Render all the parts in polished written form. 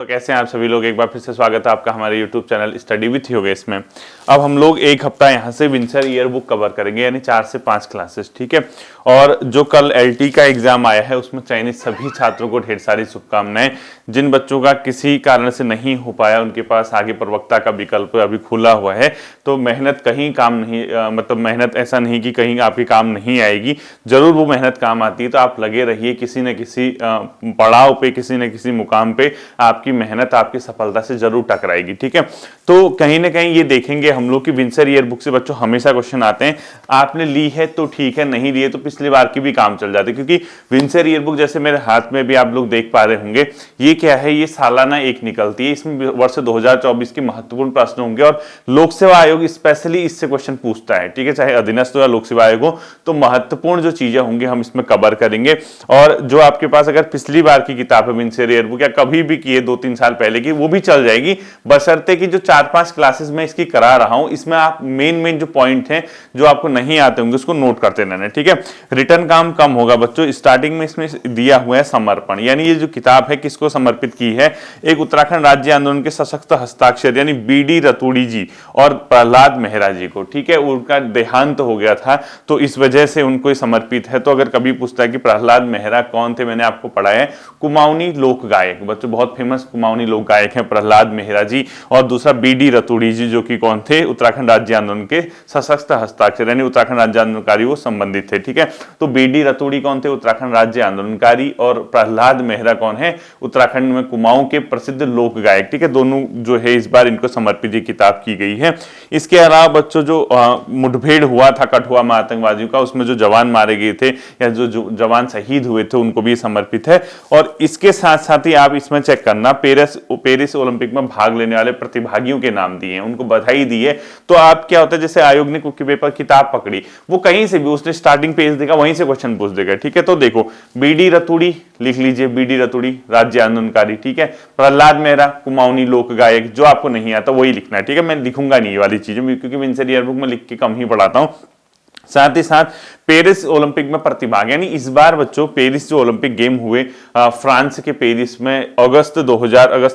तो कैसे हैं आप सभी लोग। एक बार फिर से स्वागत है आपका हमारे YouTube channel study with Yogesh में। अब हम लोग एक हफ्ता यहाँ से विंटर ईयर बुक कवर करेंगे, यानी 4 से 5 क्लासेस, ठीक है। और जो कल LT का एग्जाम आया है उसमें चयनित सभी छात्रों को ढेर सारी शुभकामनाएं। जिन बच्चों का किसी कारण से नहीं हो पाया उनके पास आगे प्रवक्ता का विकल्प अभी खुला हुआ है, तो मेहनत कहीं काम नहीं मतलब मेहनत ऐसा नहीं कि कहीं आपकी काम नहीं आएगी, जरूर वो मेहनत काम आती है। तो आप लगे रहिए, किसी न किसी पड़ाव पे, किसी न किसी मुकाम पे आपकी मेहनत आपकी सफलता से जरूर टकराएगी, ठीक है। तो कहीं ना कहीं ये देखेंगे हम लोग कि विंटर ईयर बुक से बच्चों हमेशा क्वेश्चन आते हैं। आपने ली है तो ठीक है, नहीं ली है तो पिछली बार की भी काम चल जाती है, क्योंकि विंटर ईयर बुक जैसे मेरे हाथ में भी आप लोग देख पा रहे होंगे, ये क्या है, ये सालाना एक निकलती है। इसमें वर्ष 2024 के महत्वपूर्ण प्रश्न होंगे और लोक सेवा आयोग स्पेशली इससे क्वेश्चन पूछता है, ठीक है। चाहे अधीनस्थ या लोक सेवा आयोग हो, तो महत्वपूर्ण जो चीजें होंगी हम इसमें कवर करेंगे। और जो आपके पास अगर पिछली बार की किताब है विंटर ईयर बुक, या कभी भी की है 2-3 साल पहले की, वो भी चल जाएगी, बशर्ते कि जो 4-5 क्लासेस में इसकी करा रहा हूं इसमें आप मेन जो पॉइंट हैं जो आपको नहीं आते होंगे उसको नोट करते रहना, ठीक है। रिटर्न काम कम होगा बच्चों। स्टार्टिंग में इसमें दिया हुआ है समर्पण, यानी ये जो किताब है किसको समर्पित की है, एक उत्तराखंड राज्य आंदोलन के सशक्त हस्ताक्षर यानी BD रतूड़ी जी और प्रहलाद मेहरा जी को, ठीक है। उनका देहांत हो गया था तो इस वजह से उनको समर्पित है। तो अगर कभी पूछता है कि प्रहलाद मेहरा कौन थे, मैंने आपको पढ़ाया है, कुमाऊनी लोक गायक, बच्चों बहुत फेमस कुमाऊनी लोक गायक हैं प्रहलाद मेहरा जी। और दूसरा BD रतूड़ी जी जो कि कौन थे, उत्तराखंड राज्य आंदोलन के सशक्त हस्ताक्षर यानी उत्तराखंड राज्य आंदोलनकारी वो संबंधित थे, ठीक है। तो BD रतूड़ी कौन थे, उत्तराखंड राज्य आंदोलनकारी, और प्रहलाद मेहरा कौन है, उत्तराखंड में कुमाऊं के प्रसिद्ध लोक गायक, ठीक है। दोनों जो है इस बार इनको समर्पित ये किताब की गई है। इसके अलावा बच्चों जो मुठभेड़ हुआ था कठुआ में आतंकवादियों का, उसमें जो जवान मारे गए थे या जो जवान शहीद हुए थे उनको भी समर्पित है। और इसके साथ साथ ही आप इसमें चेक करना, पेरिस ओलंपिक में भाग लेने वाले प्रतिभागियों के नाम दिए हैं, उनको बधाई दी है। तो आप क्या होता है, जैसे आयोग ने कुकी पेपर किताब पकड़ी, वो कहीं से भी उसने स्टार्टिंग पेज देखा वहीं से क्वेश्चन पूछ देगा, ठीक है। तो देखो BD रतूड़ी लिख लीजिए, BD रतूड़ी राज्य आंदोलनकारी, ठीक है। प्रहलाद मेहरा कुमाऊनी लोक गायक, जो आपको नहीं आता वही लिखना है, ठीक है। मैं लिखूंगा नहीं ये वाली चीजें, क्योंकि विंटर ईयर बुक में लिख के कम ही पढ़ाता हूं। साथ ही साथ पेरिस ओलंपिक में प्रतिभाग, यानी इस बार बच्चों पेरिस जो ओलंपिक गेम हुए फ्रांस के पेरिस में अगस्त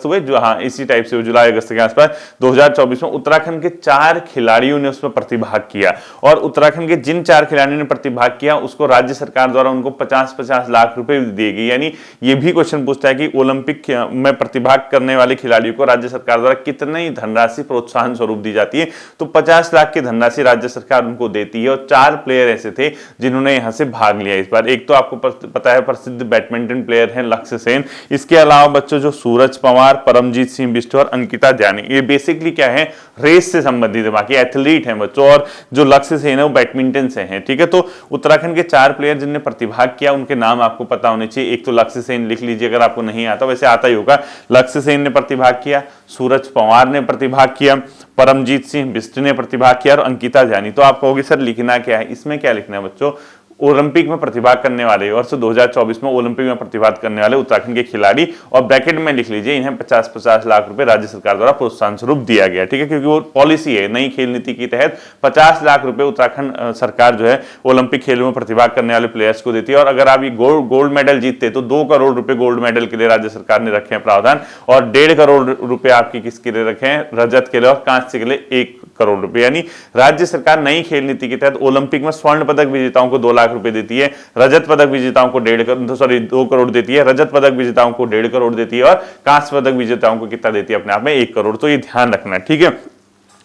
हुए, जो हाँ इसी टाइप से जुलाई अगस्त के आसपास 2024 में उत्तराखंड के 4 खिलाड़ियों ने उसमें प्रतिभाग किया। और उत्तराखंड के जिन 4 खिलाड़ियों ने प्रतिभाग किया उसको राज्य सरकार द्वारा उनको 50-50 लाख रुपए दिए गए। यानी ये भी क्वेश्चन पूछता है कि ओलंपिक में प्रतिभाग करने वाले खिलाड़ियों को राज्य सरकार द्वारा कितनी धनराशि प्रोत्साहन स्वरूप दी जाती है, तो 50 लाख की धनराशि राज्य सरकार उनको देती है। और 4 प्लेयर ऐसे थे जिन्होंने यहां से भाग लिया इस बार। एक तो आपको पता है प्रसिद्ध बैडमिंटन प्लेयर हैं लक्ष्य सेन। इसके अलावा बच्चों जो सूरज पवार, परमजीत सिंह बिष्ट और अंकिता जानी, ये बेसिकली क्या है, रेस से संबंधित है, बाकी एथलीट हैं बच्चों। और जो लक्ष्य सेन है वो बैडमिंटन से हैं, ठीक है। तो उत्तराखंड के 4 प्लेयर जिन्होंने प्रतिभाग किया उनके नाम आपको पता होने चाहिए। एक तो लक्ष्य सेन लिख लीजिए अगर आपको नहीं आता, वैसे आता ही होगा। लक्ष्य सेन ने प्रतिभाग किया, सूरज पवार ने प्रतिभाग किया, परमजीत सिंह बिष्ट ने प्रतिभाग किया और अंकिता जानी। तो आप कहोगे सर लिखना क्या है, इसमें क्या लिखना है बच्चों, ओलंपिक में प्रतिभाग करने वाले, वर्ष 2024 में ओलंपिक में प्रतिभाग करने वाले उत्तराखंड के खिलाड़ी, और ब्रैकेट में लिख लीजिए इन्हें 50-50 लाख रुपए राज्य सरकार द्वारा प्रोत्साहन स्वरूप दिया गया, ठीक है। क्योंकि वो पॉलिसी है, नई खेल नीति के तहत 50 लाख रुपए उत्तराखंड सरकार जो है ओलंपिक खेलों में प्रतिभाग करने वाले प्लेयर्स को देती है। और अगर आप ये गोल्ड मेडल जीतते तो 2 करोड़ रुपए गोल्ड मेडल के लिए राज्य सरकार ने रखे हैं प्रावधान, और 1.5 करोड़ रुपए आपकी किसके लिए रखे हैं, रजत के लिए, और कांस्य के लिए 1 करोड़ रुपए। यानी राज्य सरकार नई खेल नीति के तहत ओलंपिक में स्वर्ण पदक विजेताओं को 2 लाख रुपए देती है, रजत पदक विजेताओं को 2 करोड़ देती है, रजत पदक विजेताओं को 1.5 करोड़ देती है, और कांस्य पदक विजेताओं को कितना देती है अपने आप में 1 करोड़। तो ये ध्यान रखना है, ठीक है।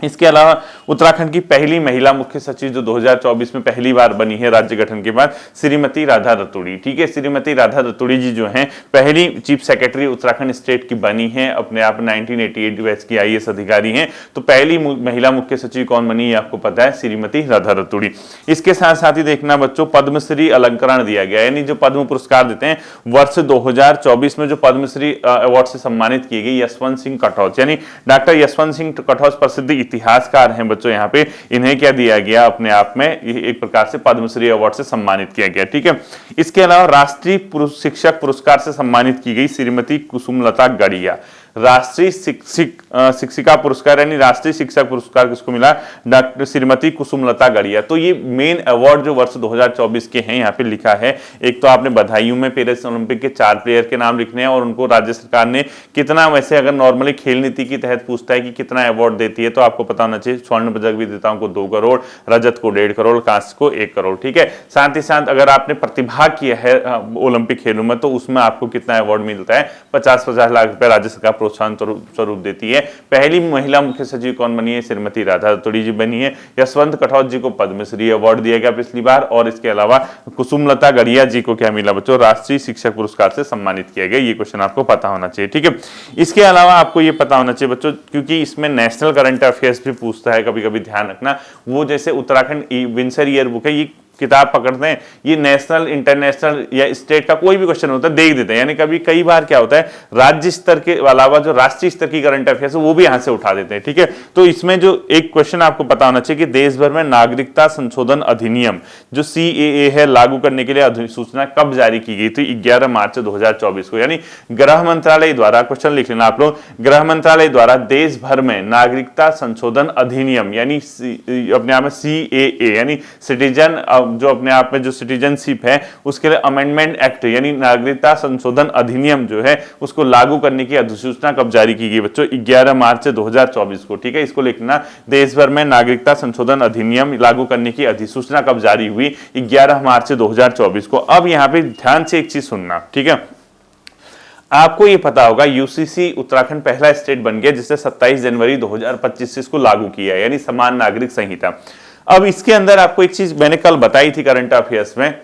इसके अलावा उत्तराखंड की पहली महिला मुख्य सचिव जो 2024 में पहली बार बनी है राज्य गठन के बाद, श्रीमती राधा रतूड़ी, ठीक है। श्रीमती राधा रतूड़ी जी जो हैं पहली चीफ सेक्रेटरी उत्तराखंड स्टेट की बनी है, अपने आप 1988 बैच की IAS अधिकारी हैं। तो पहली महिला मुख्य सचिव कौन बनी है आपको पता है, श्रीमती राधा रतूड़ी। इसके साथ साथ ही देखना बच्चों पद्मश्री अलंकरण दिया गया, यानी जो पद्म पुरस्कार देते हैं, वर्ष 2024 में जो पद्मश्री अवार्ड से सम्मानित किए गए यशवंत सिंह कटौच, यानी डॉक्टर यशवंत सिंह कटौच प्रसिद्ध इतिहासकार हैं बच्चों, यहाँ पे इन्हें क्या दिया गया, अपने आप में एक प्रकार से पद्मश्री अवार्ड से सम्मानित किया गया, ठीक है। इसके अलावा राष्ट्रीय शिक्षक पुरस्कार से सम्मानित की गई श्रीमती कुसुमलता गड़िया, राष्ट्रीय शिक्षिका पुरस्कार यानी राष्ट्रीय शिक्षक पुरस्कार किसको मिला? डॉक्टर श्रीमती कुसुमलता गड़िया। तो ये मेन अवार्ड जो वर्ष 2024 के हैं यहाँ पे लिखा है। एक तो आपने बधाइयों में पेरिस ओलंपिक के 4 प्लेयर के नाम लिखने हैं और उनको राज्य सरकार ने कितना, वैसे अगर नॉर्मली खेल नीति के तहत पूछता है कि कितना अवार्ड देती है तो आपको पता होना चाहिए। स्वर्ण पदक विजेताओं को 2 करोड़, रजत को 1.5 करोड़, कांस्य को 1 करोड़। ठीक है, साथ ही साथ अगर आपने प्रतिभाग किया है ओलंपिक खेलों में तो उसमें आपको कितना अवार्ड मिलता है? 50-50 लाख रुपए राज्य सरकार प्रोत्साहन स्वरूप देती है। पहली महिला मुख्य सचिव कौन बनी है? श्रीमती राधा रतोड़ी जी बनी है। यशवंत कठौत जी को पद्मश्री अवार्ड दिया गया पिछली बार, और इसके अलावा कुसुमलता गड़िया जी को क्या मिला बच्चों? राष्ट्रीय शिक्षक पुरस्कार से सम्मानित किया गया। ये क्वेश्चन आपको पता होना चाहिए। ठीक है, इसके अलावा आपको ये पता होना चाहिए बच्चों, क्योंकि इसमें नेशनल करंट अफेयर्स भी पूछता है कभी कभी, ध्यान रखना। वो जैसे उत्तराखंड विंसर ईयर बुक है, ये किताब पकड़ते हैं, ये नेशनल, इंटरनेशनल या स्टेट का कोई भी क्वेश्चन होता है देख देते हैं। यानी कभी कई बार क्या होता है, राज्य स्तर के अलावा जो राष्ट्रीय स्तर की करंट अफेयर्स है वो भी यहां से उठा देते हैं। ठीक है, तो इसमें जो एक क्वेश्चन आपको पता होना चाहिए कि देश भर में नागरिकता संशोधन अधिनियम जो CAA है लागू करने के लिए अधिसूचना कब जारी की गई थी? 11 मार्च 2024 को। यानी गृह मंत्रालय द्वारा, क्वेश्चन लिख लेना आप लोग, गृह मंत्रालय द्वारा देश भर में नागरिकता संशोधन अधिनियम यानी अपने आप में CAA यानी सिटीजन, जो अपने आप में जो सिटीजनशिप है उसके लिए अमेंडमेंट एक्ट यानी नागरिकता संशोधन अधिनियम जो है उसको लागू करने की अधिसूचना कब जारी की गई बच्चों? 11 मार्च 2024 को। ठीक है, इसको लिखना, देश भर में नागरिकता संशोधन अधिनियम लागू करने की अधिसूचना कब जारी हुई? 11 मार्च 2024 को। अब यहां पे ध्यान से एक चीज सुनना, ठीक है, आपको ये पता होगा यूसीसी उत्तराखंड पहला स्टेट बन गया जिसने 27 जनवरी 2025 से इसको लागू किया है, यानी समान नागरिक संहिता। अब इसके अंदर आपको एक चीज मैंने कल बताई थी करंट अफेयर्स में,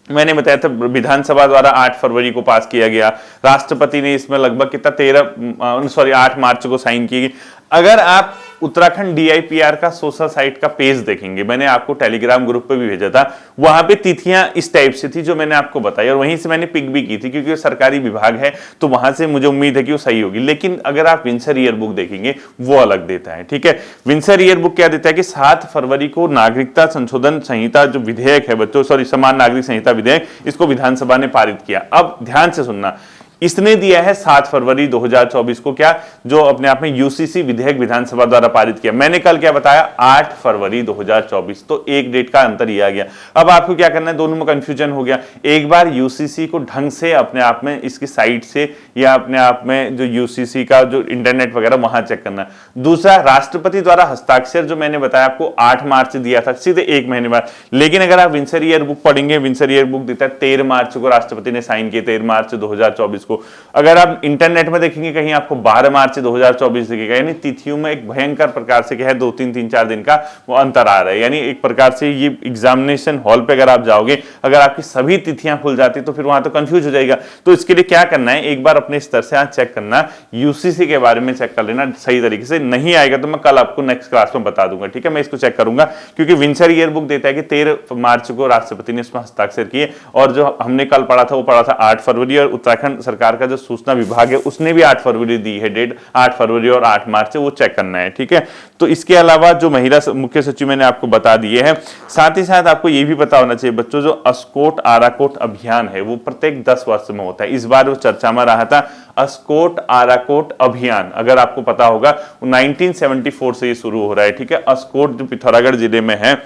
मैंने बताया था विधानसभा द्वारा 8 फरवरी को पास किया गया, राष्ट्रपति ने इसमें लगभग कितना 8 मार्च को साइन की। अगर आप उत्तराखंड DIPR का सोशल साइट का पेज देखेंगे, मैंने आपको टेलीग्राम ग्रुप पे भी भेजा था, वहां पे तिथियां इस टाइप से थी जो मैंने आपको बताई, और वहीं से मैंने पिक भी की थी क्योंकि वो सरकारी विभाग है तो वहां से मुझे उम्मीद है कि वो सही होगी। लेकिन अगर आप विंसर ईयर बुक देखेंगे वो अलग देता है। ठीक है, विंसर ईयर बुक क्या देता है कि 7 फरवरी को नागरिकता संशोधन संहिता जो विधेयक है बच्चों, समान नागरिक संहिता विधेयक, इसको विधानसभा ने पारित किया। अब ध्यान से सुनना, इसने दिया है 7 फरवरी 2024 को, क्या, जो अपने आप में यूसीसी विधेयक विधानसभा द्वारा पारित किया। मैंने कल क्या बताया? 8 फरवरी 2024, तो एक डेट का अंतर ही आ गया। अब आपको क्या करना है, दोनों में कंफ्यूजन हो गया। एक बार यूसीसी को ढंग से अपने आप में इसकी साइट से या अपने आप में जो यूसीसी का जो इंटरनेट वगैरह वहां चेक करना। दूसरा, राष्ट्रपति द्वारा हस्ताक्षर जो मैंने बताया आपको 8 मार्च दिया था, सीधे 1 महीने बाद। लेकिन अगर आप विंसर ईयर बुक पढ़ेंगे, विंसर ईयर बुक देता है 13 मार्च को राष्ट्रपति ने साइन किए, 13 मार्च 2024 को। अगर आप इंटरनेट में देखेंगे कहीं आपको 12 मार्च 2024 दिखेगा, यानी तिथियों में एक भयंकर प्रकार से क्या है, 2-3-4 दिन का वो अंतर आ रहा है। यानी एक प्रकार से ये एग्जामिनेशन हॉल पे अगर आप जाओगे, अगर आपकी सभी तिथियां खुल जाती तो फिर वहां तो कंफ्यूज हो जाएगा। तो इसके लिए क्या करना है, एक बार अपने स्तर से आज चेक करना, यूसीसी के बारे में चेक कर लेना सही तरीके से। नहीं आएगा तो मैं कल आपको नेक्स्ट क्लास में बता दूंगा। ठीक है, मैं इसको चेक करूंगा क्योंकि विंसर ईयर बुक देता है कि 13 मार्च को राष्ट्रपति ने इसमें हस्ताक्षर किए, और जो हमने कल पढ़ा था वो पढ़ा था 8 फरवरी, और उत्तराखंड सरकार का जो सूचना विभाग है उसने भी 8 फरवरी दी है डेट, 8 फरवरी और 8 मार्च से, वो चेक करना है। ठीक है, तो इसके अलावा जो महिला मुख्य सचिव मैंने आपको बता दिए हैं, साथ ही साथ आपको यह भी पता होना चाहिए बच्चों, जो अस्कोट आराकोट अभियान है वो प्रत्येक 10 वर्ष में होता है। इस बार वो चर्चा में रहा था अस्कोट आराकोट अभियान, अगर आपको पता होगा 1974 से ये शुरू हो रहा है। ठीक है, अस्कोट जो पिथौरागढ़ जिले में है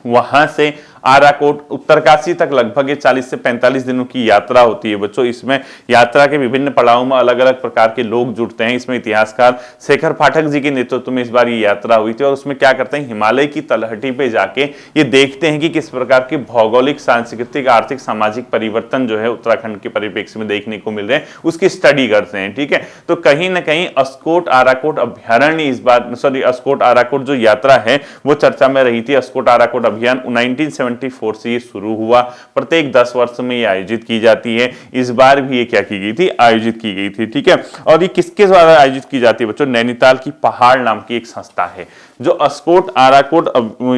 वहां से आराकोट उत्तरकाशी तक लगभग 40 से 45 दिनों की यात्रा होती है बच्चों। इसमें यात्रा के विभिन्न पड़ावों में अलग अलग प्रकार के लोग जुड़ते हैं। इसमें इतिहासकार शेखर पाठक जी के नेतृत्व में इस बार ये यात्रा हुई थी, और उसमें क्या करते हैं, हिमालय की तलहटी पे जाके ये देखते हैं कि किस प्रकार के भौगोलिक, सांस्कृतिक, आर्थिक, सामाजिक परिवर्तन जो है उत्तराखंड के परिप्रेक्ष्य में देखने को मिल रहे हैं, उसकी स्टडी करते हैं। ठीक है, तो कहीं ना कहीं अस्कोट आराकोट अभ्यारण्य इस बार, अस्कोट आराकोट जो यात्रा है वो चर्चा में रही थी। अस्कोट आराकोट अभियान 1974 से ये शुरू हुआ, प्रत्येक 10 वर्ष में ये आयोजित की जाती है। इस बार भी ये क्या की गई थी, आयोजित की गई थी। ठीक है, और ये किसके द्वारा आयोजित की जाती है बच्चों, नैनीताल की पहाड़ नाम की एक संस्था है जो अस्कोट आराकोट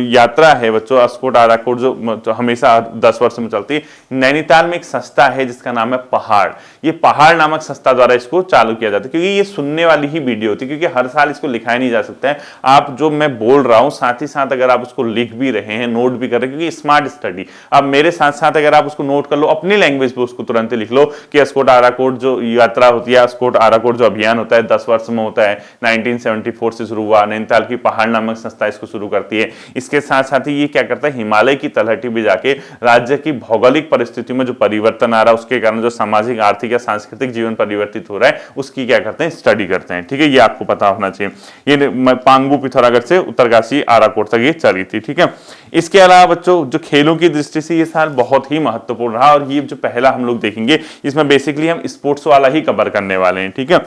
यात्रा है बच्चों, अस्कोट आराकोट जो हमेशा 10 वर्ष में चलती है, नैनीताल में एक संस्था है जिसका नाम है पहाड़। ये पहाड़ नामक संस्था द्वारा इसको चालू किया जाता है, क्योंकि ये सुनने वाली ही वीडियो होती है, क्योंकि हर साल इसको लिखाया नहीं जा सकता है। आप जो मैं बोल रहा हूं साथ ही साथ अगर आप उसको लिख भी रहे हैं, नोट भी कर रहे हैं, क्योंकि स्मार्ट स्टडी, अब मेरे साथ साथ अगर आप उसको नोट कर लो अपनी लैंग्वेज पे, उसको तुरंत लिख लो कि अस्कोट आराकोट जो यात्रा होती है, अस्कोट आराकोट जो अभियान होता है 10 वर्ष में होता है, 1974 से शुरू हुआ, नैनीताल की पहाड़ नामक संस्था इसको शुरू करती है। इसके साथ साथ ही ये क्या करता है, हिमालय की तलहटी भी जाके राज्य की भौगोलिक परिस्थितियों में जो परिवर्तन आ रहा है, उसके कारण जो सामाजिक, आर्थिक या सांस्कृतिक जीवन परिवर्तित हो रहा है, उसकी क्या करते हैं, स्टडी करते हैं। ठीक है, ये आपको पता होना चाहिए। ये पांगु पिथौरागढ़ से उत्तरकाशी आराकोट तक ये चली थी। ठीक है, इसके अलावा बच्चों जो खेलों की दृष्टि से ये साल बहुत ही महत्वपूर्ण रहा, और ये जो पहला हम लोग देखेंगे इसमें बेसिकली हम स्पोर्ट्स वाला ही कवर करने वाले हैं। ठीक है,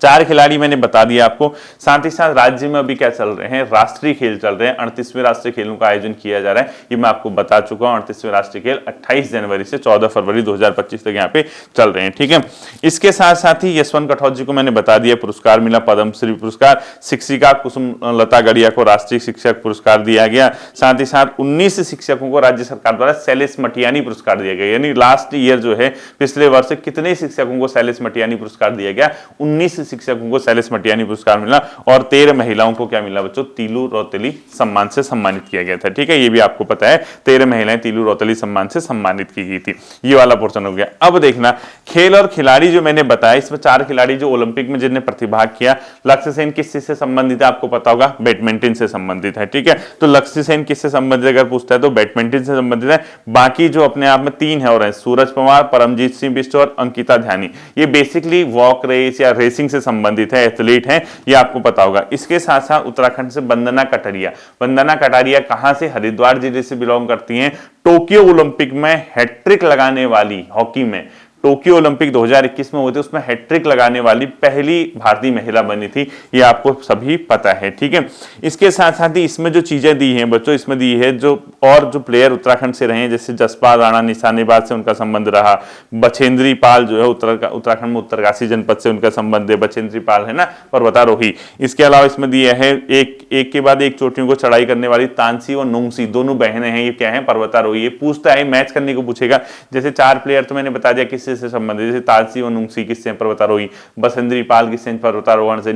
4 खिलाड़ी मैंने बता दिया आपको। साथ ही साथ राज्य में अभी क्या चल रहे हैं, राष्ट्रीय खेल चल रहे हैं, 38वें राष्ट्रीय खेलों का आयोजन किया जा रहा है, ये मैं आपको बता चुका हूं। 38वें राष्ट्रीय खेल 28 जनवरी से 14 फरवरी 2025 तक यहाँ पे चल रहे हैं। ठीक है, इसके साथ साथ ही यशवंत कठौत जी को मैंने बता दिया पुरस्कार मिला, पद्मश्री पुरस्कार। शिक्षिका कुसुम लता गड़िया को राष्ट्रीय शिक्षक पुरस्कार दिया गया। साथ ही साथ 19 शिक्षकों को राज्य सरकार द्वारा शैलेश मटियानी पुरस्कार दिया गया, यानी लास्ट ईयर जो है पिछले वर्ष कितने शिक्षकों को शैलेश मटियानी पुरस्कार दिया गया, 19 शिक्षकों को शैलेश मटियानी पुरस्कार मिला, और 13 महिलाओं को क्या मिला बच्चों, तीलू रौतेली सम्मान से सम्मानित किया गया था। ठीक है, ये भी आपको पता है, 13 महिलाएं तीलू रौतेली सम्मान से सम्मानित की गई थी। ये वाला पोर्शन हो गया। अब देखना खेल और खिलाड़ी जो मैंने बताया, इसमें 4 खिलाड़ी जो ओलंपिक में जिन्हें प्रतिभाग किया। लक्ष्य सेन किस चीज से संबंधित है, आपको पता होगा, बैडमिंटन से संबंधित है। ठीक है, तो लक्ष्य सेन किससे संबंधित अगर पूछता है तो बैडमिंटन से संबंधित है। बाकी जो अपने आप में 3 है और है, सूरज पवार, परमजीत सिंह बिष्ट और अंकिता ध्यानी, ये बेसिकली वॉक रेस या रेसिंग से संबंधित है, एथलीट हैं, ये आपको पता होगा। इसके साथ साथ उत्तराखंड से वंदना कटारिया, वंदना कटारिया कहां से, हरिद्वार जिले से बिलोंग करती हैं। टोक्यो ओलंपिक में हैट्रिक लगाने वाली, हॉकी में टोक्यो ओलंपिक 2021 में हुए थे, उसमें हैट्रिक लगाने वाली पहली भारतीय महिला बनी थी, ये आपको सभी पता है। ठीक है, इसके साथ साथ ही इसमें जो चीजें दी हैं बच्चों, इसमें दी है जो और जो प्लेयर उत्तराखंड से रहे हैं, जैसे जसपाल राणा निशानेबाज से उनका संबंध रहा, बछेंद्री पाल जो है उत्तराखंड में उत्तरकाशी जनपद से उनका संबंध है, बछेंद्री पाल है ना, पर्वतारोही। इसके अलावा इसमें दिया है एक के बाद एक चोटियों को चढ़ाई करने वाली तानसी और नुंगसी, दोनों बहनें हैं, ये क्या है, पर्वतारोही। ये पूछता है, मैच करने को पूछेगा, जैसे 4 प्लेयर तो मैंने बता दिया किससे से संबंधित, जैसे तानसी और नुंगसी किससे, पर्वतारोही, बसंतरी पाल किससे, पर्वतारोहण से,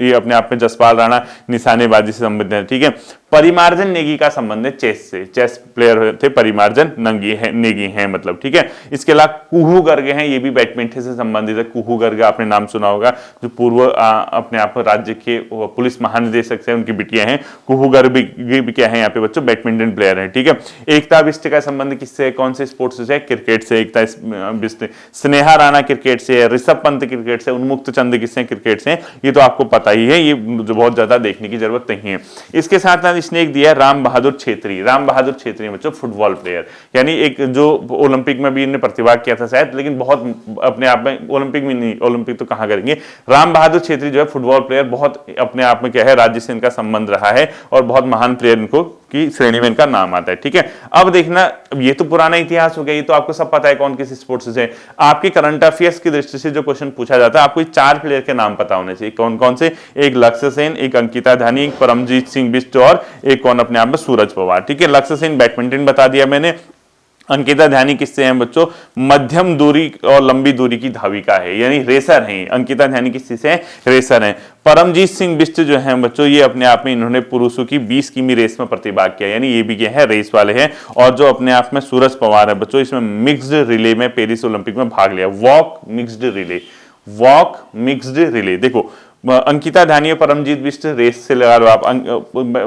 ये अपने आप में जसपाल राणा निशानेबाजी से संबंधित है। ठीक है, परिमार्जन नेगी का संबंध है चेस से, चेस प्लेयर थे परिमार्जन नेगी हैं मतलब। ठीक है, इसके अलावा कुहू गर्ग हैं, ये भी बैडमिंटन से संबंधित है। कुहू गर्ग आपने नाम सुना होगा, जो पूर्व अपने आप राज्य के पुलिस महानिदेशक से उनकी बिटिया हैं। कुहू गर्ग भी क्या है यहाँ पे बच्चों, बैडमिंटन प्लेयर है। ठीक है, एकता बिष्ट का संबंध किससे, कौन से स्पोर्ट्स से, क्रिकेट से, एकता बिष्ट। स्नेहा राणा क्रिकेट से, ऋषभ पंत क्रिकेट से, उन्मुक्त चंद किससे, क्रिकेट से, ये तो आपको पता ही है, ये जो बहुत ज्यादा देखने की जरूरत नहीं है। इसके साथ इसने एक दिया राम बहादुर छेत्री, राम बहादुर छेत्री बच्चों फुटबॉल प्लेयर, यानी एक जो ओलंपिक में भी इन्होंने प्रतिभाग किया था शायद, लेकिन बहुत अपने आप में ओलंपिक में नहीं, ओलंपिक तो कहां करेंगे। राम बहादुर छेत्री जो है फुटबॉल प्लेयर, बहुत अपने आप में क्या है, राज्य से इनका संबंध रहा है, और बहुत महान प्लेयर इनको की श्रेणी में इनका नाम आता है। ठीक है, अब देखना, ये तो पुराना इतिहास हो गया, ये तो आपको सब पता है कौन किस स्पोर्ट्स से। आपके करंट अफेयर्स की दृष्टि से जो क्वेश्चन पूछा जाता है, आपको 4 प्लेयर के नाम पता होने चाहिए। कौन कौन से, एक लक्ष्य सेन, एक अंकिता ध्यानी, एक परमजीत सिंह बिष्ट, और एक कौन अपने आप में सूरज पवार। ठीक है, लक्ष्य सेन बैडमिंटन बता दिया मैंने। अंकिता ध्यानी किससे हैं बच्चों, मध्यम दूरी और लंबी दूरी की धाविका है, यानी रेसर हैं। अंकिता ध्यानी किस चीज से हैं, रेसर हैं। परमजीत सिंह बिष्ट जो हैं बच्चों, ये अपने आप में इन्होंने पुरुषों की 20 किमी रेस में प्रतिभाग किया, यानी ये भी क्या है, रेस वाले हैं। और जो अपने आप में सूरज पवार है बच्चों, इसमें मिक्स्ड रिले में पेरिस ओलंपिक में भाग लिया, walk mixed relay, walk mixed relay. देखो अंकिता ध्यानी और परमजीत बिष्ट रेस से लगा लो आप,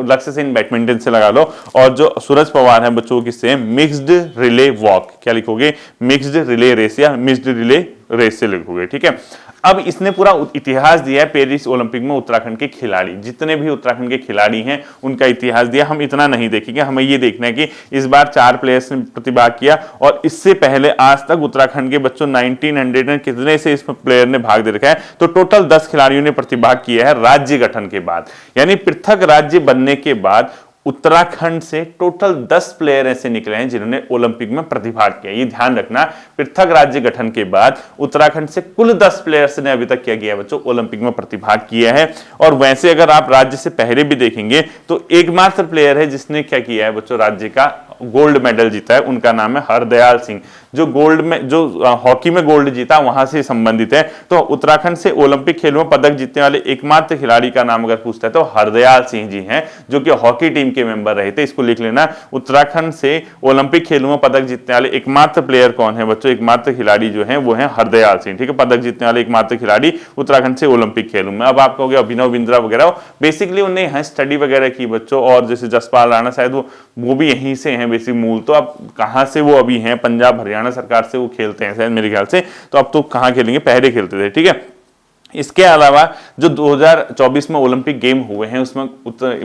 लक्ष्य सेन बैडमिंटन से लगा लो, और जो सूरज पवार है बच्चों किससे, मिक्स्ड रिले वॉक, क्या लिखोगे, मिक्स्ड रिले रेस या मिक्स्ड रिले रेस से लिखोगे। ठीक है, अब इसने पूरा इतिहास दिया है पेरिस ओलंपिक में उत्तराखंड के खिलाड़ी, जितने भी उत्तराखंड के खिलाड़ी हैं उनका इतिहास दिया। हम इतना नहीं देखेंगे, हमें ये देखना है कि इस बार 4 प्लेयर्स ने प्रतिभाग किया, और इससे पहले आज तक उत्तराखंड के बच्चों 1900 कितने से इस प्लेयर ने भाग दे रखा है, तो टोटल 10 खिलाड़ियों ने प्रतिभाग किया है राज्य गठन के बाद, यानी पृथक राज्य बनने के बाद उत्तराखंड से टोटल 10 प्लेयर ऐसे निकले हैं जिन्होंने ओलंपिक में प्रतिभाग किया। ये ध्यान रखना, पृथक राज्य गठन के बाद उत्तराखंड से कुल 10 प्लेयर्स ने अभी तक क्या किया है बच्चों, ओलंपिक में प्रतिभाग किया है। और वैसे अगर आप राज्य से पहले भी देखेंगे तो एकमात्र प्लेयर है जिसने क्या किया है बच्चों, राज्य का गोल्ड मेडल जीता है, उनका नाम है हरदयाल सिंह। जो गोल्ड में, जो हॉकी में गोल्ड जीता वहां से संबंधित है। तो उत्तराखंड से ओलंपिक खेलों में पदक जीतने वाले एकमात्र खिलाड़ी का नाम अगर पूछता है तो हरदयाल सिंह जी हैं, जो कि हॉकी टीम के मेंबर रहे थे। इसको लिख लेना, उत्तराखंड से ओलंपिक खेलों में पदक जीतने वाले एकमात्र प्लेयर कौन है बच्चों, एकमात्र खिलाड़ी जो है वो है हरदयाल सिंह। ठीक है, पदक जीतने वाले एकमात्र खिलाड़ी उत्तराखंड से ओलंपिक खेलों में। अब आप कहोगे अभिनव बिंद्रा वगैरह, बेसिकली उन्हें यहाँ स्टडी वगैरह की बच्चों, और जैसे जसपाल राणा शायद वो भी यहीं से हैं बेसिक मूल। तो अब कहां से वो अभी हैं, पंजाब हरियाणा सरकार से वो खेलते हैं शायद मेरे ख्याल से। तो अब तो कहां खेलेंगे, पहले खेलते थे। ठीक है, इसके अलावा जो 2024 में ओलंपिक गेम हुए हैं उसमें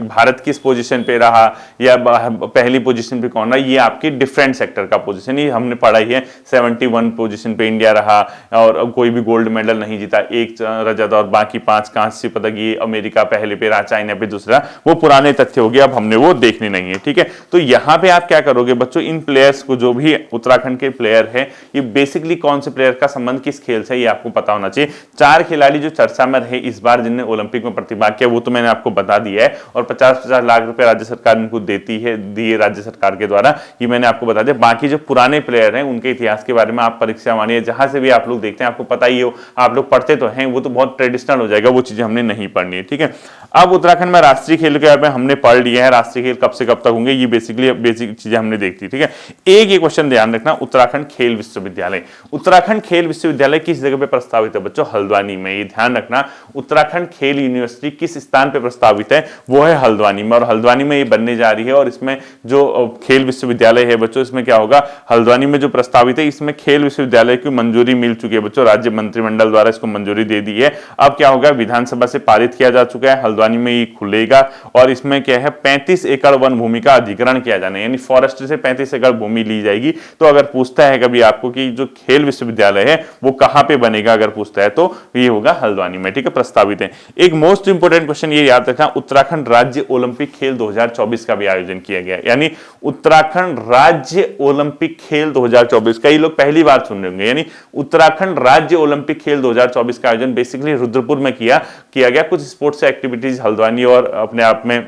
भारत किस पोजीशन पे रहा या पहली पोजीशन पे कौन रहा, ये आपकी डिफरेंट सेक्टर का पोजीशन, ये हमने पढ़ा ही है। 71 पोजीशन पे इंडिया रहा और अब कोई भी गोल्ड मेडल नहीं जीता, एक रजत और बाकी 5 कांस्य पदक, ये अमेरिका पहले पे रहा, चाइना पे दूसरा। वो पुराने तथ्य हो गए, अब हमने वो देखने नहीं है। ठीक है, तो यहाँ पे आप क्या करोगे बच्चों, इन प्लेयर्स को, जो भी उत्तराखंड के प्लेयर है, ये बेसिकली कौन से प्लेयर का संबंध किस खेल से, ये आपको पता होना चाहिए। 4 खिलाड़ी जो चर्चा में रहे इस बार जिन्होंने ओलंपिक में प्रतिभाग किया, वो तो मैंने आपको बता दिया है। और 50-50 लाख रुपए राज्य सरकार इनको देती है, दिए राज्य सरकार के द्वारा, ये मैंने आपको बता दिया। बाकी जो पुराने प्लेयर हैं उनके इतिहास के बारे में आप परीक्षा मानिए, जहां से भी आप लोग देखते हैं, आपको पता ही हो, आप लोग पढ़ते तो हैं, वो तो बहुत ट्रेडिशनल हो जाएगा, वो चीजें हमने नहीं पढ़नी है। ठीक है, अब उत्तराखंड में राष्ट्रीय खेल के बारे में हमने पढ़ लिया है, राष्ट्रीय खेल कब से कब तक होंगे, ये बेसिकली बेसिक चीजें हमने देख ली। ठीक है, एक ये क्वेश्चन ध्यान रखना, उत्तराखंड खेल विश्वविद्यालय, उत्तराखंड खेल विश्वविद्यालय किस जगह पे प्रस्तावित है बच्चों, हल्द्वानी में। ये ध्यान रखना, उत्तराखंड खेल यूनिवर्सिटी किस स्थान पे प्रस्तावित है, वो है हल्द्वानी में। और हल्द्वानी में ये बनने जा रही है। और इसमें जो खेल विश्वविद्यालय है बच्चों, इसमें क्या होगा, हल्द्वानी में जो प्रस्तावित है, इसमें खेल विश्वविद्यालय की मंजूरी मिल चुकी है बच्चों, राज्य मंत्रिमंडल द्वारा इसको मंजूरी दे दी है। अब क्या होगा, विधानसभा से पारित किया जा चुका है, हल्द्वानी में ये खुलेगा। और इसमें क्या है, 35 एकड़ वन भूमि का अधिग्रहण किया जाना है, यानी फॉरेस्ट से 35 एकड़ भूमि ली जाएगी। तो अगर पूछता है कभी आपको कि जो खेल विश्वविद्यालय है वो कहां पे बनेगा, अगर पूछता है तो ये होगा हल्द्वानी में। ठीक है, प्रस्तावित है। एक मोस्ट इंपोर्टेंट क्वेश्चन ये याद रखना, उत्तराखंड राज्य ओलंपिक खेल 2024 का भी आयोजन किया गया, यानी उत्तराखंड राज्य ओलंपिक खेल 2024, कई लोग पहली बार सुन रहे होंगे, यानी उत्तराखंड राज्य ओलंपिक खेल 2024 का आयोजन बेसिकली रुद्रपुर में किया गया। कुछ स्पोर्ट्स एक्टिविटीज हल्द्वानी और अपने आप में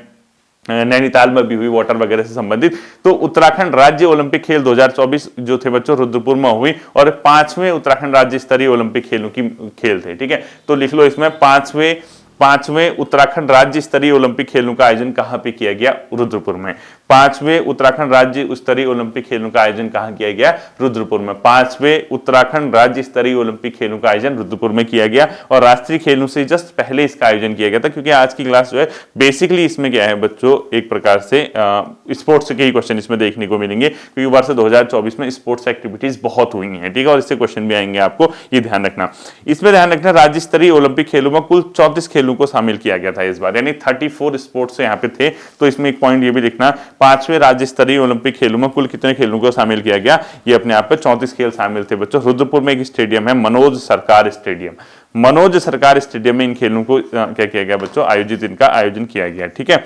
नैनीताल में भी हुई, वाटर वगैरह से संबंधित। तो उत्तराखंड राज्य ओलंपिक खेल 2024 जो थे बच्चों रुद्रपुर में हुई, और 5वें उत्तराखंड राज्य स्तरीय ओलंपिक खेलों की खेल थे। ठीक है, तो लिख लो इसमें, पांचवें उत्तराखंड राज्य स्तरीय ओलंपिक खेलों का आयोजन कहां पे किया गया, रुद्रपुर में। 5वें उत्तराखंड राज्य स्तरीय ओलंपिक खेलों का आयोजन कहां किया गया, रुद्रपुर में। 5वें उत्तराखंड राज्य स्तरीय ओलंपिक खेलों का आयोजन रुद्रपुर में किया गया। और राष्ट्रीय खेलों से जस्ट पहले इसका आयोजन किया गया था, क्योंकि आज की क्लास जो है बेसिकली इसमें क्या है बच्चों, एक प्रकार से स्पोर्ट्स के ही क्वेश्चन इसमें देखने को मिलेंगे, क्योंकि वर्ष 2024 में स्पोर्ट्स एक्टिविटीज बहुत हुई हैं। ठीक है, और इससे क्वेश्चन भी आएंगे आपको, ये ध्यान रखना। इसमें ध्यान रखना, राज्य स्तरीय ओलंपिक खेलों में कुल 34 खेलों को शामिल किया गया था इस बार, यानी 34 स्पोर्ट्स यहाँ पे थे। तो इसमें एक पॉइंट ये भी लिखना, 5वें राज्य स्तरीय ओलंपिक खेलों में कुल कितने खेलों को शामिल किया गया, ये अपने आप पे 34 खेल शामिल थे बच्चों। रुद्रपुर में एक स्टेडियम है, मनोज सरकार स्टेडियम, मनोज सरकार स्टेडियम में इन खेलों को क्या किया गया बच्चों, आयोजित, इनका आयोजन किया गया। ठीक है,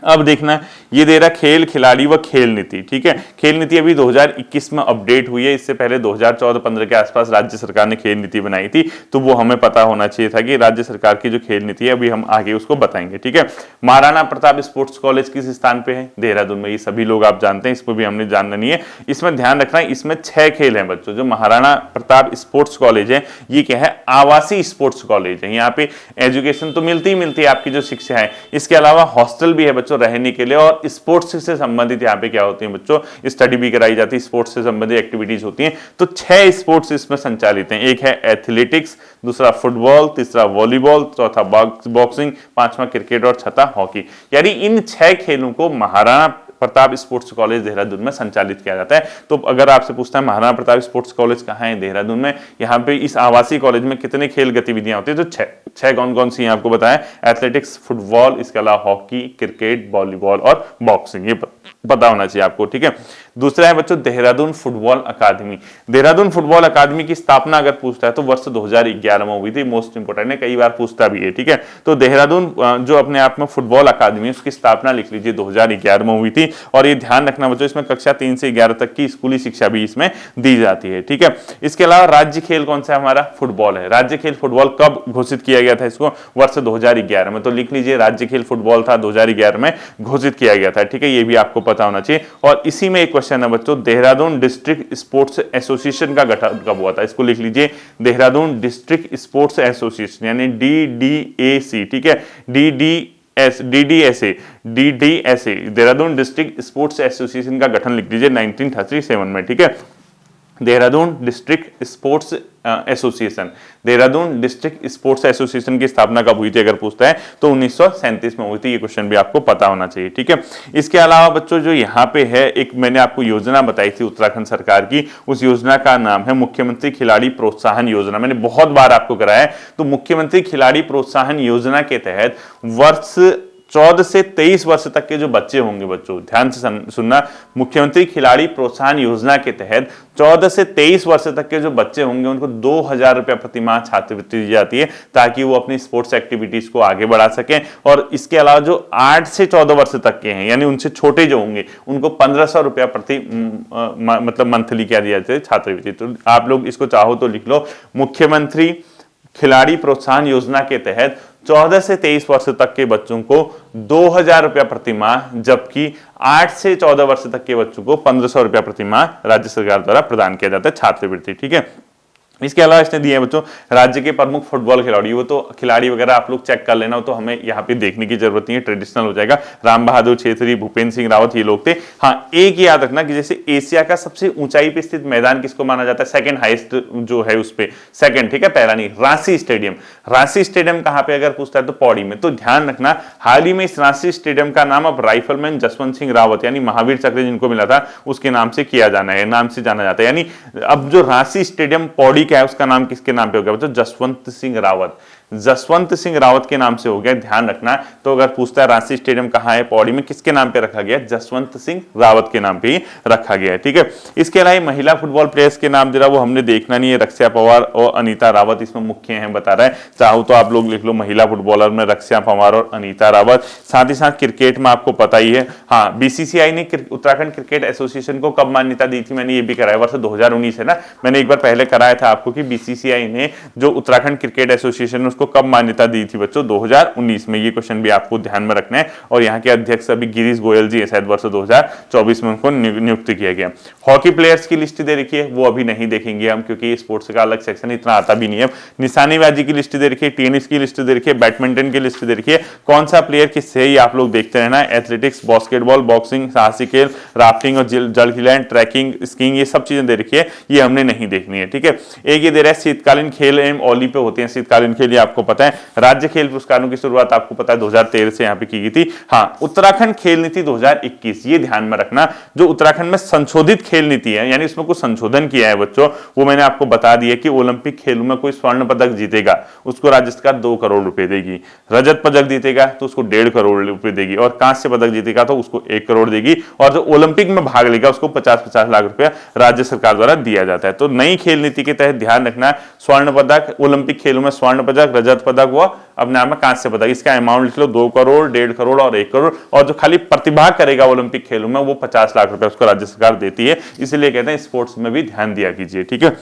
अब देखना, ये दे रहा खेल खिलाड़ी व खेल नीति। ठीक है, खेल नीति अभी 2021 में अपडेट हुई है, इससे पहले 2014-15 के आसपास राज्य सरकार ने खेल नीति बनाई थी। तो वो हमें पता होना चाहिए था कि राज्य सरकार की जो खेल नीति है, अभी हम आगे उसको बताएंगे। ठीक है, महाराणा प्रताप स्पोर्ट्स कॉलेज किस स्थान पे है, देहरादून में। ये सभी लोग आप जानते हैं, इसको भी हमने जानना नहीं है। इसमें ध्यान रखना, इसमें 6 खेल हैं बच्चों। जो महाराणा प्रताप स्पोर्ट्स कॉलेज है, ये क्या है, आवासीय स्पोर्ट्स कॉलेज है। यहाँ पे एजुकेशन तो मिलती ही मिलती है, आपकी जो शिक्षा है, इसके अलावा हॉस्टल भी है बच्चों रहने के लिए, और स्पोर्ट्स से संबंधित यहाँ पे क्या होती है बच्चों, स्टडी भी कराई जाती है, स्पोर्ट्स से संबंधित एक्टिविटीज होती हैं। तो 6 स्पोर्ट्स इसमें संचालित हैं। एक है एथलेटिक्स, दूसरा फुटबॉल, तीसरा वॉलीबॉल, चौथा बॉक्सिंग, 5वां क्रिकेट और छठा हॉकी। यानी इन 6 खेलों को महाराणा प्रताप स्पोर्ट्स कॉलेज देहरादून में संचालित किया जाता है। तो अगर आपसे पूछता है महाराणा प्रताप स्पोर्ट्स कॉलेज कहाँ है, देहरादून में, यहाँ पे इस आवासीय कॉलेज में कितने खेल गतिविधियां होती है, तो 6 कौन कौन सी आपको बताया, एथलेटिक्स, फुटबॉल, इसके अलावा हॉकी, क्रिकेट, वॉलीबॉल और बॉक्सिंग। ये पता होना चाहिए आपको, ठीक है। दूसरा है बच्चों देहरादून फुटबॉल अकादमी। देहरादून फुटबॉल अकादमी की स्थापना अगर पूछता है तो वर्ष 2011 में हुई थी। मोस्ट इंपोर्टेंट है, कई बार पूछता भी है, ठीक है। तो देहरादून जो अपने आप में फुटबॉल अकादमी, उसकी स्थापना लिख लीजिए 2011 में हुई थी। और ये ध्यान रखना बच्चों, इसमें कक्षा 3 से 11 तक की स्कूली शिक्षा भी इसमें दी जाती है, ठीक है। इसके अलावा राज्य खेल कौन सा है हमारा? फुटबॉल है। राज्य खेल फुटबॉल कब घोषित किया गया था इसको? वर्ष 2011 में। तो लिख लीजिए राज्य खेल फुटबॉल था 2011 में घोषित किया गया था, ठीक है। ये भी आपको पता होना चाहिए। और इसी में एक क्वेश्चन है बच्चों, देहरादून डिस्ट्रिक्ट स्पोर्ट्स एसोसिएशन का गठन कब हुआ था? इसको लिख लीजिए देहरादून डिस्ट्रिक्ट स्पोर्ट्स एसोसिएशन, यानी DDAC, ठीक है। DDSA Dehradun district sports association का गठन लिख लीजिए 1937 में, ठीक है। Dehradun district sports association, Dehradun district sports association की स्थापना कब हुई थी अगर पूछता है तो 1937 में हुई थी। ये क्वेश्चन भी आपको पता होना चाहिए, ठीक है। इसके अलावा बच्चों जो यहाँ पे है, एक मैंने आपको योजना बताई थी उत्तराखंड सरकार की, उस योजना का नाम है मुख्यमंत्री खिलाड़ी प्रोत्साहन योजना। मैंने बहुत बार आपको कराया है। तो मुख्यमंत्री खिलाड़ी प्रोत्साहन योजना के तहत वर्ष 14 से 23 वर्ष तक के जो बच्चे होंगे, बच्चों ध्यान से सुनना, मुख्यमंत्री खिलाड़ी प्रोत्साहन योजना के तहत 14 से 23 वर्ष तक के जो बच्चे होंगे उनको 2000 रुपया प्रति माह छात्रवृत्ति दी जाती है, ताकि वो अपनी स्पोर्ट्स एक्टिविटीज को आगे बढ़ा सकें। और इसके अलावा जो 8 से 14 वर्ष तक के हैं, यानी उनसे छोटे जो होंगे, उनको 1500 रुपया प्रति मतलब मंथली क्या दिया जाता है? छात्रवृत्ति। तो आप लोग इसको चाहो तो लिख लो, मुख्यमंत्री खिलाड़ी प्रोत्साहन योजना के तहत 14 से 23 वर्ष तक के बच्चों को 2000 रुपया प्रति माह, जबकि 8 से 14 वर्ष तक के बच्चों को 1500 रुपया प्रति माह राज्य सरकार द्वारा प्रदान किया जाता है छात्रवृत्ति, ठीक है। इसके अलावा इसने दिए बच्चों राज्य के प्रमुख फुटबॉल खिलाड़ी, वो तो खिलाड़ी वगैरह आप लोग चेक कर लेना, तो हमें यहाँ पे देखने की जरूरत नहीं है, ट्रेडिशनल हो जाएगा। राम बहादुर छेत्री, भूपेंद्र सिंह रावत, ये लोग थे। हाँ, एक याद रखना कि जैसे एशिया का सबसे ऊंचाई पे स्थित मैदान किसको माना जाता है? सेकंड हाईएस्ट जो है उस पे, सेकंड, ठीक है, पहला नहीं। रांची स्टेडियम। रांची स्टेडियम कहाँ पे अगर पूछता है तो पौड़ी में। तो ध्यान रखना, हाल ही में इस रांची स्टेडियम का नाम अब राइफलमैन जसवंत सिंह रावत, यानी महावीर चक्र जिनको मिला था उसके नाम से किया जाना है, नाम से जाना जाता है। यानी अब जो रांची स्टेडियम पौड़ी का है उसका नाम किसके नाम पे हो गया बच्चों? जसवंत सिंह रावत। जसवंत सिंह रावत के नाम से हो गया, ध्यान रखना। तो अगर पूछता है रांची स्टेडियम कहाँ है? पौड़ी में। किसके नाम पे रखा गया? जसवंत सिंह रावत के नाम पे ही रखा गया है, ठीक है। इसके अलावा महिला फुटबॉल प्लेयर्स के नाम दे रहा, वो हमने देखना नहीं है। रक्षा पवार और अनीता रावत इसमें मुख्य हैं, बता रहा है। चाहो तो आप लोग लिख लो महिला फुटबॉलर में रक्षा पवार और अनीता रावत। साथ ही साथ क्रिकेट में आपको पता ही है, हाँ, बीसीसीआई ने उत्तराखंड क्रिकेट एसोसिएशन को कब मान्यता दी थी? मैंने ये भी कराया, वर्ष 2019 है ना, मैंने एक बार पहले कराया था आपको कि बीसीसीआई ने जो उत्तराखंड क्रिकेट एसोसिएशन उसको कब मान्यता दी थी बच्चों? 2019 में। ये क्वेश्चन भी आपको ध्यान में रखना है। और यहाँ के अध्यक्ष अभी गिरीश गोयल जी है, शायद वर्ष 2024 में उनको नियुक्त किया गया। हॉकी प्लेयर्स की लिस्ट दे रखी है, वो अभी नहीं देखेंगे हम, क्योंकि स्पोर्ट्स का अलग सेक्शन इतना आता भी नहीं है। निशानेबाजी की लिस्ट दे रखी है, टेनिस की लिस्ट दे रखी है, बैडमिंटन की लिस्ट दे रखी है। कौन सा प्लेयर किससे है ये आप लोग देखते रहना। एथलेटिक्स, बास्केटबॉल, बॉक्सिंग, साहसी खेल, राफ्टिंग और जल खिलान, ट्रैकिंग, स्कीइंग, ये सब चीजें दे रखी है, ये हमने नहीं देखनी है, ठीक है। एक ये दे रहा है शीतकालीन खेल एवं ओलंपिक होते हैं। शीतकालीन खेल आपको पता है, राज्य खेल पुरस्कारों की शुरुआत आपको पता है 2013 से यहाँ पे की गई थी। हाँ, उत्तराखंड खेल नीति 2021, ये ध्यान में रखना। जो उत्तराखंड में संशोधित खेल नीति है, यानी इसमें कुछ संशोधन किया है बच्चों, वो मैंने आपको बता दिया कि ओलंपिक खेलों में कोई स्वर्ण पदक जीतेगा उसको राज्य सरकार 2 करोड़ रुपए देगी, रजत पदक जीतेगा तो उसको 1.5 करोड़ रुपए देगी, और कांस्य पदक जीतेगा तो उसको 1 करोड़ देगी, और जो ओलंपिक में भाग लेगा उसको 50-50 लाख रुपया राज्य सरकार द्वारा दिया जाता है। तो नई खेल नीति के तहत ध्यान रखना, स्वर्ण पदक ओलंपिक खेलों में स्वर्ण पदक, रजत पदक व अपने आप में कांस्य पदक, इसका अमाउंट लिख लो 2 करोड़, 1.5 करोड़ और 1 करोड़। और जो खाली प्रतिभा करेगा ओलंपिक खेलों में वो 50 लाख रुपए उसको राज्य सरकार देती है। इसलिए कहते हैं स्पोर्ट्स में भी ध्यान दिया कीजिए, ठीक है।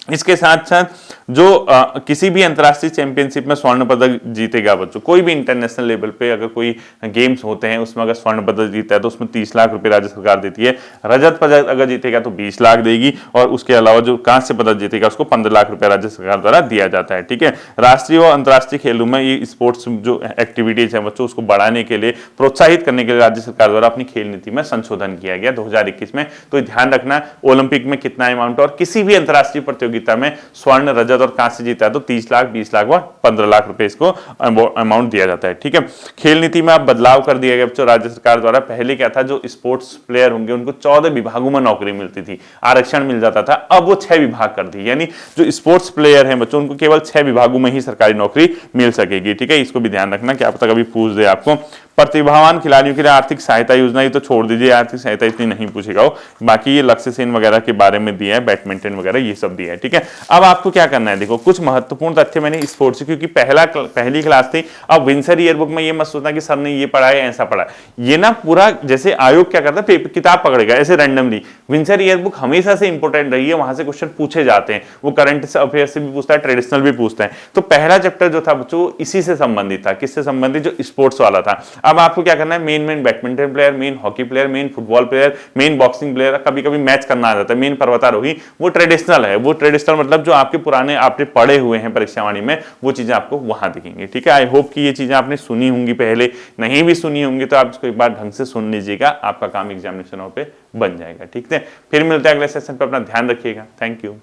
इसके साथ साथ जो किसी भी अंतरराष्ट्रीय चैंपियनशिप में स्वर्ण पदक जीतेगा बच्चों, कोई भी इंटरनेशनल लेवल पे अगर कोई गेम्स होते हैं उसमें अगर स्वर्ण पदक जीता है तो उसमें 30 लाख रुपए राज्य सरकार देती है। रजत पदक अगर जीतेगा तो 20 लाख देगी, और उसके अलावा जो कांस्य पदक जीतेगा उसको 15 लाख रुपए राज्य सरकार द्वारा दिया जाता है, ठीक है। राष्ट्रीय और अंतरराष्ट्रीय खेलों में ये स्पोर्ट्स जो एक्टिविटीज है बच्चों उसको बढ़ाने के लिए, प्रोत्साहित करने के लिए राज्य सरकार द्वारा अपनी खेल नीति में संशोधन किया गया 2021 में। तो ध्यान रखना, ओलंपिक में कितना अमाउंट, और किसी भी अंतरराष्ट्रीय प्रतियोगिता में स्वर्ण, रजत और कांस्य जीता है तो 30 लाख, 20 लाख व 15 लाख रुपए इसको अमाउंट दिया जाता है, ठीक है। खेल नीति में अब बदलाव कर दिया गया बच्चों राज्य सरकार द्वारा। पहले क्या था, जो स्पोर्ट्स प्लेयर होंगे उनको 14 विभागों में नौकरी मिलती थी, आरक्षण मिल जाता था, अब वो 6 विभाग कर दी, यानी जो स्पोर्ट्स प्लेयर हैं बच्चों उनको केवल 6 विभागों में ही सरकारी नौकरी मिल सकेगी, ठीक है। इसको भी ध्यान रखना, क्या पता कभी पूछ दे आपको। प्रतिभावान खिलाड़ियों के लिए आर्थिक सहायता योजना, ये तो छोड़ दीजिए, आर्थिक सहायता इतनी नहीं पूछेगा वो। बाकी ये लक्ष्य सेन वगैरह के बारे में दिया है, बैडमिंटन वगैरह ये सब दिया है, ठीक है। अब आपको क्या करना है, देखो कुछ महत्वपूर्ण तथ्य मैंने स्पोर्ट्स से, क्योंकि पहली क्लास थी। अब विंसर ईयरबुक में ये मत सोचना कि सर ने ये पढ़ा है ऐसा पढ़ा है, ये ना पूरा जैसे आयोग क्या करता है किताब पकड़ेगा ऐसे रैंडमली। विंसर ईयरबुक हमेशा से इंपॉर्टेंट रही है, वहां से क्वेश्चन पूछे जाते हैं, वो करंट अफेयर से भी पूछता है, ट्रेडिशनल भी पूछता है। तो पहला चैप्टर जो था बच्चों इसी से संबंधित था, किससे संबंधित, जो स्पोर्ट्स वाला था। अब आपको क्या करना है, main badminton player, main hockey player, main football player, main boxing player, कभी कभी मैच करना आ जाता है, मेन पर्वतारोही, वो ट्रेडिशनल है। वो ट्रेडिशनल मतलब जो आपके पुराने आपने पढ़े हुए हैं परीक्षावाणी में, वो चीजें आपको वहां दिखेंगी, ठीक है। आई होप कि ये चीजें आपने सुनी होंगी, पहले नहीं भी सुनी होंगी तो आप इसको एक बार ढंग से सुन लीजिएगा, आपका काम एग्जामिनेशनों पे बन जाएगा, ठीक है। फिर मिलते हैं अगले सेशन पे, अपना ध्यान रखिएगा, थैंक यू।